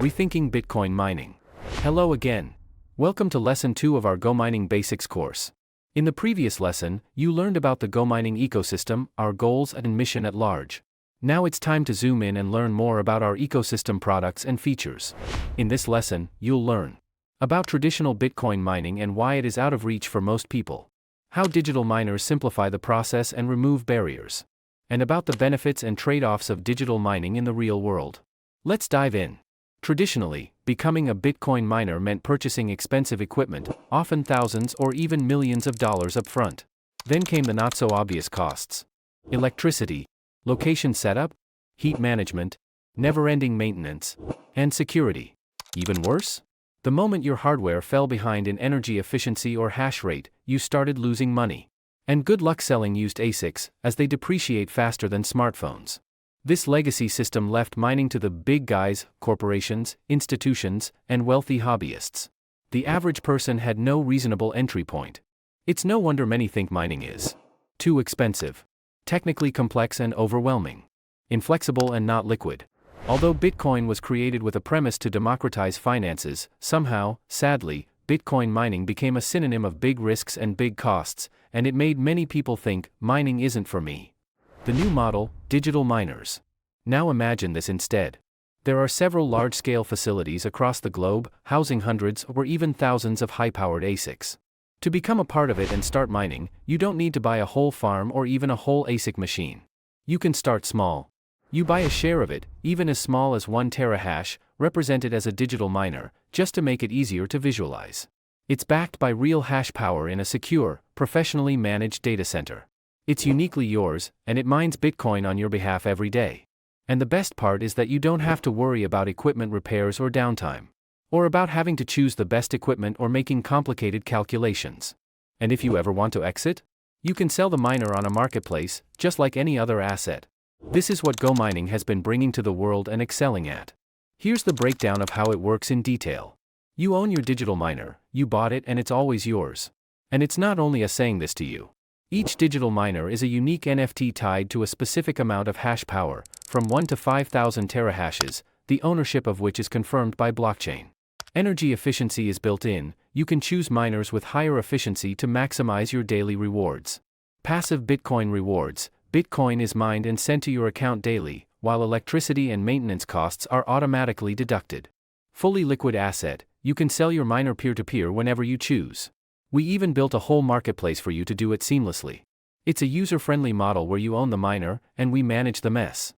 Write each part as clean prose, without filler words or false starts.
Rethinking Bitcoin Mining. Hello again. Welcome to Lesson 2 of our GoMining Basics course. In the previous lesson, you learned about the GoMining ecosystem, our goals and mission at large. Now it's time to zoom in and learn more about our ecosystem products and features. In this lesson, you'll learn about traditional Bitcoin mining and why it is out of reach for most people, how digital miners simplify the process and remove barriers, and about the benefits and trade-offs of digital mining in the real world. Let's dive in. Traditionally, becoming a Bitcoin miner meant purchasing expensive equipment, often thousands or even millions of dollars up front. Then came the not-so-obvious costs: electricity, location setup, heat management, never-ending maintenance, and security. Even worse? The moment your hardware fell behind in energy efficiency or hash rate, you started losing money. And good luck selling used ASICs, as they depreciate faster than smartphones. This legacy system left mining to the big guys, corporations, institutions, and wealthy hobbyists. The average person had no reasonable entry point. It's no wonder many think mining is too expensive, technically complex and overwhelming, inflexible and not liquid. Although Bitcoin was created with a premise to democratize finances, somehow, sadly, Bitcoin mining became a synonym of big risks and big costs, and it made many people think, mining isn't for me. The new model, digital miners. Now imagine this instead. There are several large-scale facilities across the globe, housing hundreds or even thousands of high-powered ASICs. To become a part of it and start mining, you don't need to buy a whole farm or even a whole ASIC machine. You can start small. You buy a share of it, even as small as 1 terahash, represented as a digital miner, just to make it easier to visualize. It's backed by real hash power in a secure, professionally managed data center. It's uniquely yours, and it mines Bitcoin on your behalf every day. And the best part is that you don't have to worry about equipment repairs or downtime, or about having to choose the best equipment or making complicated calculations. And if you ever want to exit, you can sell the miner on a marketplace, just like any other asset. This is what GoMining has been bringing to the world and excelling at. Here's the breakdown of how it works in detail. You own your digital miner, you bought it and it's always yours. And it's not only us saying this to you. Each digital miner is a unique NFT tied to a specific amount of hash power, from 1 to 5,000 terahashes, the ownership of which is confirmed by blockchain. Energy efficiency is built in. You can choose miners with higher efficiency to maximize your daily rewards. Passive Bitcoin rewards. Bitcoin is mined and sent to your account daily, while electricity and maintenance costs are automatically deducted. Fully liquid asset. You can sell your miner peer-to-peer whenever you choose. We even built a whole marketplace for you to do it seamlessly. It's a user-friendly model where you own the miner, and we manage the mess.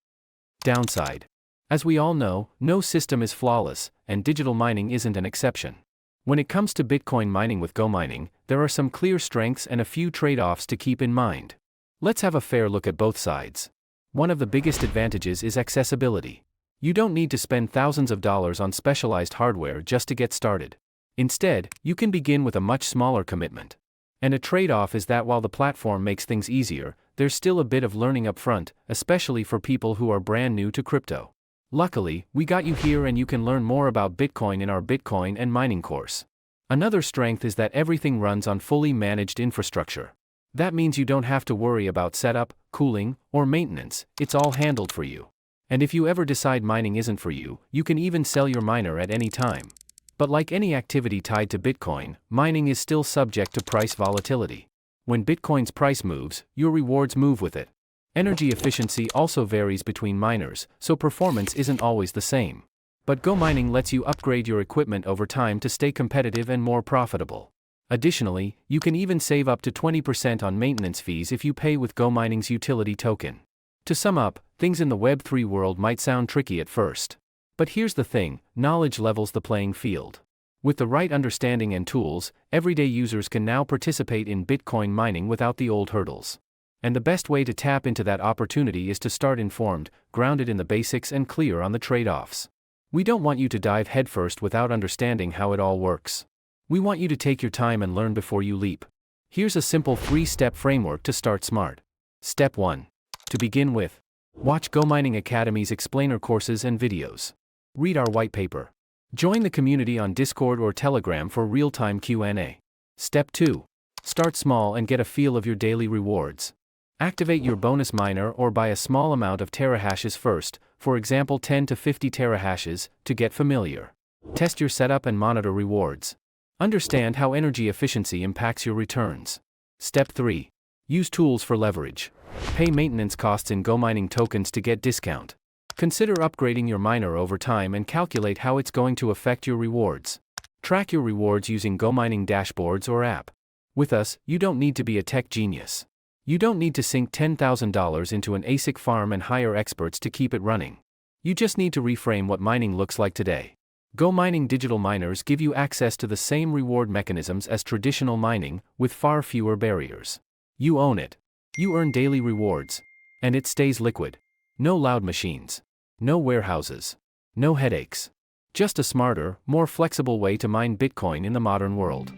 Downside. As we all know, no system is flawless, and digital mining isn't an exception. When it comes to Bitcoin mining with GoMining, there are some clear strengths and a few trade-offs to keep in mind. Let's have a fair look at both sides. One of the biggest advantages is accessibility. You don't need to spend thousands of dollars on specialized hardware just to get started. Instead, you can begin with a much smaller commitment. And a trade-off is that while the platform makes things easier, there's still a bit of learning up front, especially for people who are brand new to crypto. Luckily, we got you here and you can learn more about Bitcoin in our Bitcoin and mining course. Another strength is that everything runs on fully managed infrastructure. That means you don't have to worry about setup, cooling, or maintenance. It's all handled for you. And if you ever decide mining isn't for you, you can even sell your miner at any time. But like any activity tied to Bitcoin, mining is still subject to price volatility. When Bitcoin's price moves, your rewards move with it. Energy efficiency also varies between miners, so performance isn't always the same. But GoMining lets you upgrade your equipment over time to stay competitive and more profitable. Additionally, you can even save up to 20% on maintenance fees if you pay with GoMining's utility token. To sum up, things in the Web3 world might sound tricky at first. But here's the thing, knowledge levels the playing field. With the right understanding and tools, everyday users can now participate in Bitcoin mining without the old hurdles. And the best way to tap into that opportunity is to start informed, grounded in the basics and clear on the trade-offs. We don't want you to dive headfirst without understanding how it all works. We want you to take your time and learn before you leap. Here's a simple 3-step framework to start smart. Step 1. To begin with, watch GoMining Academy's explainer courses and videos. Read our white paper. Join the community on Discord or Telegram for real-time Q&A. Step 2. Start small and get a feel of your daily rewards. Activate your bonus miner or buy a small amount of terahashes first, for example 10 to 50 terahashes, to get familiar. Test your setup and monitor rewards. Understand how energy efficiency impacts your returns. Step 3. Use tools for leverage. Pay maintenance costs in GoMining tokens to get discount. Consider upgrading your miner over time and calculate how it's going to affect your rewards. Track your rewards using GoMining dashboards or app. With us, you don't need to be a tech genius. You don't need to sink $10,000 into an ASIC farm and hire experts to keep it running. You just need to reframe what mining looks like today. GoMining digital miners give you access to the same reward mechanisms as traditional mining, with far fewer barriers. You own it. You earn daily rewards. And it stays liquid. No loud machines. No warehouses. No headaches. Just a smarter, more flexible way to mine Bitcoin in the modern world.